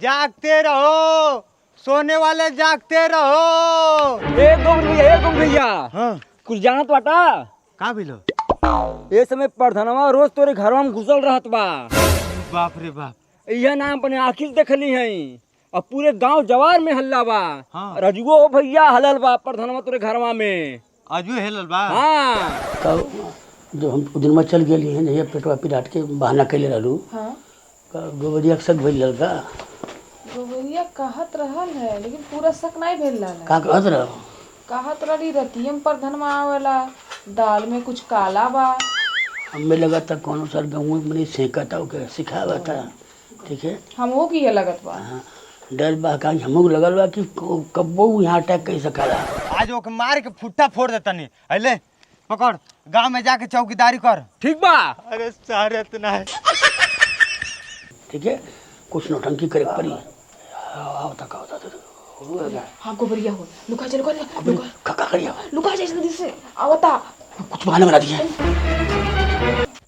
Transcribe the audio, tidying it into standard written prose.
जागते रहो, सोने वाले जागते रहो। ए गोविंद भैया हाँ कुछ जाना तो आटा का बिलो? ये समय प्रधानवा रोज तोरे घरवा में घुसल रहत बा। बाप रे बाप। यह नाम अपने आखिर से देखली है और पूरे गांव जवार में हल्ला बा। हाँ। रजुओ भैया हलल बा प्रधानवा तोरे घरवा में। अजू हेलल बा। हाँ जो हम दिन में चल गए हैं जहिया पेटवा पिराट के बहाना कैले रहलू। हाँ गोबरिया के शक भइल लड़का गोबरिया कहत रहल है लेकिन पूरा शक नहीं भेल रहल है। का कहत रहो? कहत रही रतियम पर धनमा आवेला, दाल में कुछ काला बा। हमें लगा था कौन सर गाँव में सेंकता ओके सिखावा था। ठीक है हमहू की ये लगत बा। हाँ डर बा का हमको लगल बा कि कब्बो यहाँ अटैक कर सकाला। आज ओके मार के फुट्टा फोड़ देता नहीं। अले पकड़, गांव में जाके चौकीदारी कर। ठीक बा। अरे सारे इतना है। ठीक है कुछ नौटंकी करे के पड़ी। आओ तक आओ तक हाँ गोबरिया हो लुका जा लुका जा लुका खका करिया लुका जा जल्दी से आवता। कुछ बहाना बना दिया।